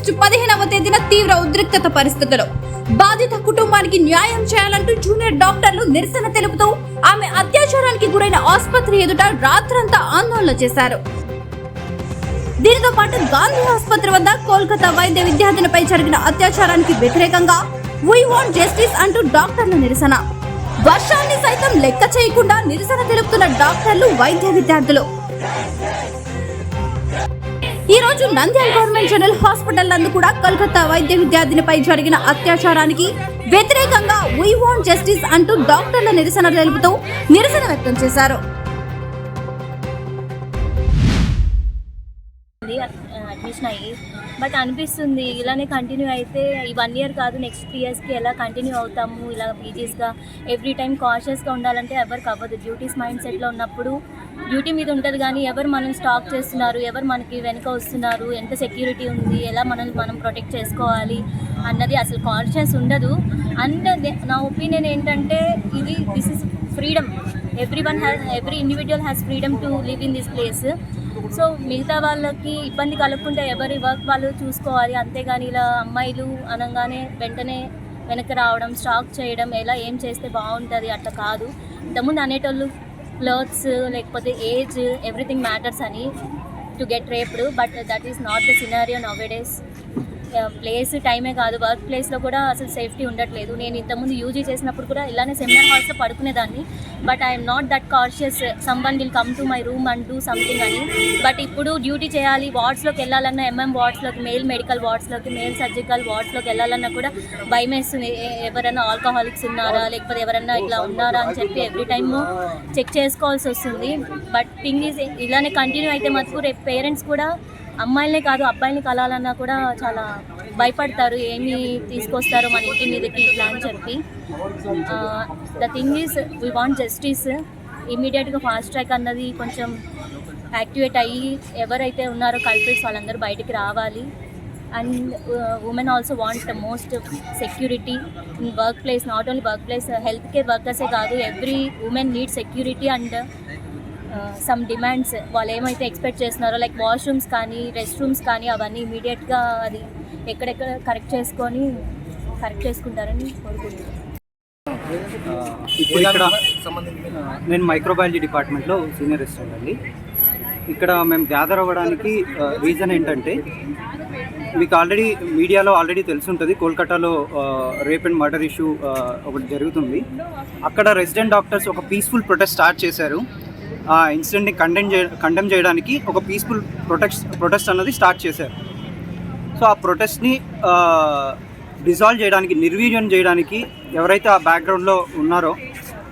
August 15వ తేదీన తీవ్ర ఉద్రిక్తత పరిస్థితులు. బాధిత కుటుంబానికి న్యాయం చేయాలంటూ జూనియర్ డాక్టర్లు నిరసన తెలుపుతూ ఆమె అత్యాచారానికి గురైన ఆసుపత్రి ఎదుట రాత్రంతా ఆందోళన చేశారు. దీనితో పాటు గాంధీ ఆసుపత్రి వద్ద కోల్కతా వైద్య విద్యార్థినిపై జరిగిన అత్యాచారానికి వ్యతిరేకంగా వీ వాంట్ జస్టిస్ అంటూ డాక్టర్ల నిరసన. వర్షాన్ని సైతం లెక్క చేయకుండా నిరసన తెలుపుతున్న డాక్టర్లు, వైద్య విద్యార్థులు. ఈ రోజు నంద్యాల గవర్నమెంట్ జనరల్ హాస్పిటల్ నందు కూడా కోల్కతా వైద్య విద్యార్థినిపై జరిగిన అత్యాచారానికి వ్యతిరేకంగా వీ వాంట్ జస్టిస్ అంటూ డాక్టర్ల నిరసన తెలుపుతూ నిరసన వ్యక్తం చేశారు. అడ్మిషన్ అయ్యి బట్ అనిపిస్తుంది ఇలానే కంటిన్యూ అయితే ఈ 1 year కాదు నెక్స్ట్ 3 yearsకి ఎలా కంటిన్యూ అవుతాము ఇలా పీజీస్గా ఎవ్రీ టైం కాషియస్గా ఉండాలంటే ఎవరికి అవ్వదు. డ్యూటీస్ మైండ్ సెట్లో ఉన్నప్పుడు డ్యూటీ మీద ఉంటుంది కానీ ఎవరు మనం స్టాక్ చేస్తున్నారు, ఎవరు మనకి వెనుక వస్తున్నారు, ఎంత సెక్యూరిటీ ఉంది, ఎలా మనల్ని మనం ప్రొటెక్ట్ చేసుకోవాలి అన్నది అసలు కాన్షియస్ ఉండదు. అండ్ నా ఒపీనియన్ ఏంటంటే this is freedom. Every individual has freedom to live in this place. So మిగతా వాళ్ళకి ఇబ్బంది కలుపుకుంటే ఎవరి వర్క్ వాళ్ళు చూసుకోవాలి, అంతేగాని ఇలా అమ్మాయిలు అనగానే వెంటనే వెనక్కి రావడం, స్టాక్ చేయడం, ఎలా ఏం చేస్తే బాగుంటుంది అట్లా కాదు. ఇంతకుముందు అనేటోళ్ళు క్లోత్స్ లేకపోతే ఏజ్ ఎవ్రీథింగ్ మ్యాటర్స్ అని to get raped, but that is not the scenario nowadays. Place టైమే కాదు, వర్క్ ప్లేస్లో కూడా అసలు సేఫ్టీ ఉండట్లేదు. నేను ఇంతకుముందు యూజీ చేసినప్పుడు కూడా ఇలానే సెమినార్ హాల్స్లో పడుకునేదాన్ని, but I'm not that conscious someone will come to my room and do something అని. బట్ ఇప్పుడు డ్యూటీ చేయాలి, వార్డ్స్లోకి వెళ్ళాలన్నా, ఎంఎం వార్డ్స్లోకి, మేల్ మెడికల్ వార్డ్స్లోకి, మేల్ సర్జికల్ వార్డ్స్లోకి వెళ్ళాలన్నా కూడా భయం వేస్తుంది. ఎవరైనా ఆల్కహాలిక్స్ ఉన్నారా లేకపోతే ఎవరైనా ఇట్లా ఉన్నారా అని చెప్పి ఎవ్రీ టైమ్ చెక్ చేసుకోవాల్సి వస్తుంది. బట్ థింగ్ ఈజ్ ఇలానే కంటిన్యూ అయితే మటుకు రేపు పేరెంట్స్ కూడా అమ్మాయిలనే కాదు అబ్బాయిని కలాలన్నా కూడా చాలా భయపడతారు, ఏమి తీసుకొస్తారో మన ఇంటి మీదకి ఇట్లా అని చెప్పి. The thing is we want justice. ఇమీడియట్గా ఫాస్ట్ ట్రాక్ అన్నది కొంచెం యాక్టివేట్ అయ్యి ఎవరైతే ఉన్నారో కల్ప్రిట్స్ వాళ్ళందరూ బయటికి రావాలి. And women also want most security in work place. Not only work place, health care వర్కర్సే కాదు, every women need security and some demands. వాళ్ళు ఏమైతే ఎక్స్పెక్ట్ చేస్తున్నారో లైక్ వాష్రూమ్స్ కానీ రెస్ట్ రూమ్స్ కానీ అవన్నీ ఇమీడియట్గా అది ఎక్కడెక్కడ కరెక్ట్ చేసుకుంటారని కోరుకుంటున్నాను. ఇప్పుడు ఇక్కడ నేను మైక్రోబయాలజీ డిపార్ట్మెంట్లో సీనియర్ రెసిడెంట్ అండి. ఇక్కడ మేము గ్యాదర్ అవ్వడానికి రీజన్ ఏంటంటే మీకు ఆల్రెడీ మీడియాలో ఆల్రెడీ తెలుసుంటుంది, కోల్కతాలో రేప్ అండ్ మర్డర్ ఇష్యూ ఒకటి జరుగుతుంది. అక్కడ రెసిడెంట్ డాక్టర్స్ ఒక పీస్ఫుల్ ప్రొటెస్ట్ స్టార్ట్ చేశారు. ఆ ఇన్సిడెంట్ని కండెమ్ చేయడానికి ఒక పీస్ఫుల్ ప్రొటెస్ట్ అన్నది స్టార్ట్ చేశారు. సో ఆ ప్రొటెస్ట్ని డిజాల్వ్ చేయడానికి, నిర్వీర్యం చేయడానికి ఎవరైతే ఆ బ్యాక్గ్రౌండ్లో ఉన్నారో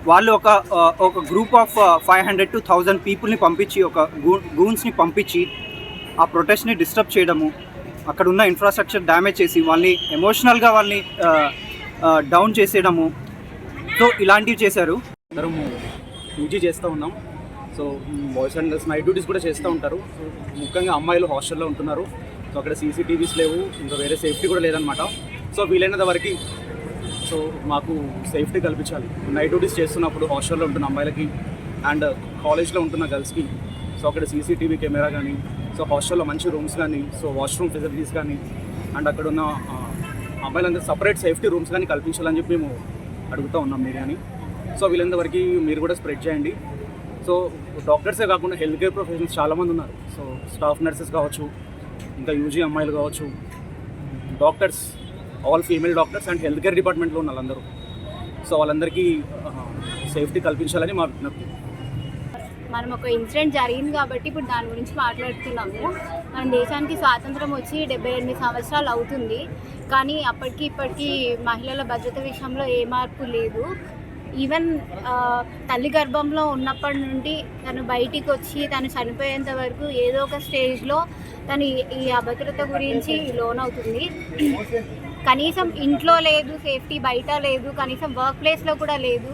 వాళ్ళు ఒక గ్రూప్ ఆఫ్ 500 to 1000 పీపుల్ని పంపించి, ఒక గూన్స్ని పంపించి ఆ ప్రొటెస్ట్ని డిస్టర్బ్ చేయడము, అక్కడ ఉన్న ఇన్ఫ్రాస్ట్రక్చర్ డ్యామేజ్ చేసి వాళ్ళని ఎమోషనల్గా వాళ్ళని డౌన్ చేసేయడము. సో ఇలాంటివి చేశారు. అందరము యూజీ చేస్తూ ఉన్నాం. So boys and girls night duties కూడా చేస్తూ ఉంటారు. ముఖ్యంగా అమ్మాయిలు హాస్టల్లో ఉంటున్నారు. సో అక్కడ సీసీటీవీస్ లేవు, ఇంకా వేరే సేఫ్టీ కూడా లేదనమాట. సో వీలైనంత వరకు సో మాకు సేఫ్టీ కల్పించాలి. నైట్ డ్యూటీస్ చేస్తున్నప్పుడు హాస్టల్లో ఉంటున్న అమ్మాయిలకి అండ్ కాలేజ్లో ఉంటున్న గర్ల్స్కి సో అక్కడ సీసీటీవీ కెమెరా కానీ, సో హాస్టల్లో మంచి రూమ్స్ కానీ, సో వాష్రూమ్ ఫెసిలిటీస్ కానీ, అండ్ అక్కడ ఉన్న అమ్మాయిలందరూ సపరేట్ సేఫ్టీ రూమ్స్ కానీ కల్పించాలని చెప్పి మేము అడుగుతూ ఉన్నాం మీడియాని. సో వీళ్ళంత వరకు మీరు కూడా స్ప్రెడ్ చేయండి. సో డాక్టర్సే కాకుండా హెల్త్ కేర్ ప్రొఫెషనల్స్ చాలామంది ఉన్నారు. సో స్టాఫ్ నర్సెస్ కావచ్చు, ఇంకా యూజీ అమ్మాయిలు కావచ్చు, doctors, all female doctors and health care డిపార్ట్మెంట్లో ఉన్న వాళ్ళందరూ. సో వాళ్ళందరికీ సేఫ్టీ కల్పించాలని మా విజ్ఞప్తి. మనం ఒక ఇన్సిడెంట్ జరిగింది కాబట్టి ఇప్పుడు దాని గురించి మాట్లాడుతున్నాము. మన దేశానికి స్వాతంత్రం వచ్చి 78 సంవత్సరాలు అవుతుంది, కానీ అప్పటికి ఇప్పటికీ మహిళల భద్రత విషయంలో ఏ మార్పు లేదు. ఈవెన్ తల్లి గర్భంలో ఉన్నప్పటి నుండి తను బయటికి వచ్చి తను చనిపోయేంత వరకు ఏదో ఒక స్టేజ్లో తను ఈ అభద్రత గురించి లోన్ అవుతుంది. కనీసం ఇంట్లో లేదు సేఫ్టీ, బయట లేదు, కనీసం వర్క్ ప్లేస్లో కూడా లేదు.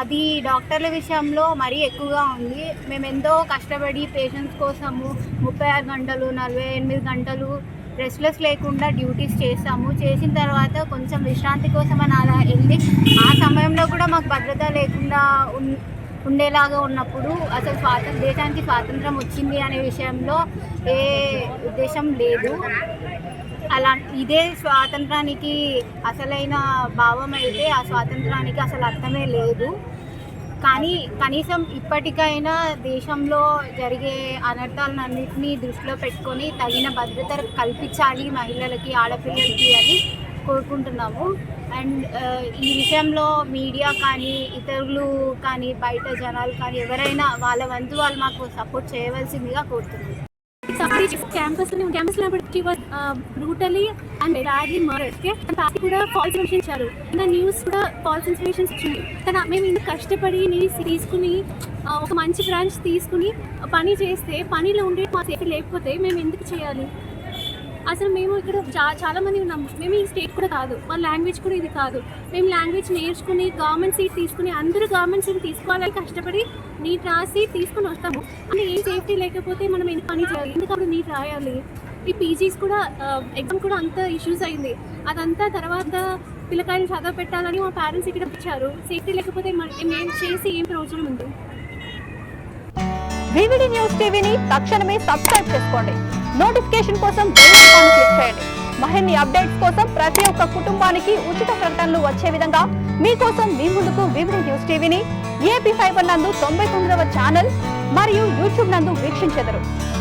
అది డాక్టర్ల విషయంలో మరీ ఎక్కువగా ఉంది. మేము ఎంతో కష్టపడి పేషెంట్స్ కోసము 36 గంటలు 48 గంటలు రెస్ట్లెస్ లేకుండా డ్యూటీస్ చేస్తాము. చేసిన తర్వాత కొంచెం విశ్రాంతి కోసం అని అలా వెళ్ళి ఆ సమయంలో కూడా మాకు భద్రత లేకుండా ఉండేలాగా ఉన్నప్పుడు అసలు దేశానికి స్వాతంత్రం వచ్చింది అనే విషయంలో ఏ ఉద్దేశం లేదు. అలా ఇదే స్వాతంత్రానికి అసలైన భావం అయితే ఆ స్వాతంత్రానికి అసలు అర్థమే లేదు. కానీ కనీసం ఇప్పటికైనా దేశంలో జరిగే అనర్థాలన్నింటినీ దృష్టిలో పెట్టుకొని తగిన భద్రత కల్పించాలి మహిళలకి, ఆడపిల్లలకి అని కోరుకుంటున్నాము. అండ్ ఈ విషయంలో మీడియా కానీ ఇతరులు కానీ బయట జనాలు కానీ ఎవరైనా వాళ్ళ వంతు వాళ్ళు మాకు సపోర్ట్ చేయవలసిందిగా కోరుతున్నాము. క్యాంపస్ లో బ్రూటలీ అండ్ బ్యాడ్లీ మర్డర్డ్ కూడా ఫాల్స్ ఇన్ఫర్మేషన్ ఇచ్చారు. న్యూస్ కూడా ఫాల్స్ ఇన్ఫర్మేషన్స్ వచ్చింది. కానీ మేము ఇంత కష్టపడి తీసుకుని ఒక మంచి బ్రాంచ్ తీసుకుని పని చేస్తే పనిలో ఉండే మా సేఫ్టీ లేకపోతే మేము ఎందుకు చేయాలి? అసలు మేము ఇక్కడ చాలా మంది ఉన్నాము. మేము ఈ స్టేట్ కూడా కాదు, మా లాంగ్వేజ్ కూడా ఇది కాదు. మేము లాంగ్వేజ్ నేర్చుకుని గవర్నమెంట్ సీట్ తీసుకుని అందరూ గవర్నమెంట్ సీట్ తీసుకోవాలని కష్టపడి నీట్ రాసి తీసుకుని వస్తాము. అంటే ఏ సేఫ్టీ లేకపోతే మనం ఎందుకు పని చేయాలి? ఎందుకప్పుడు నీట్ రాయాలి? ఈ పీజీస్ కూడా ఎగ్జామ్ కూడా అంత ఇష్యూస్ అయింది. అదంతా తర్వాత పిల్లకాయలు చదవ పెట్టాలని మా పేరెంట్స్ ఇక్కడ ఇచ్చారు. సేఫ్టీ లేకపోతే మేము చేసి ఏం ప్రయోజనం ఉంది? వివిడి న్యూస్ టీవీని తక్షణమే సబ్స్క్రైబ్ చేసుకోండి. నోటిఫికేషన్ కోసం బెల్ ఐకాన్ క్లిక్ చేయండి. మరిన్ని అప్డేట్స్ కోసం ప్రతి ఒక్క కుటుంబానికి ఉచిత ప్రకటనలు వచ్చే విధంగా మీకోసం మీ ముందుకు వివిడి న్యూస్ టీవీని ఏపీ ఫైబర్ నందు 99వ ఛానల్ మరియు యూట్యూబ్ నందు వీక్షించెదరు.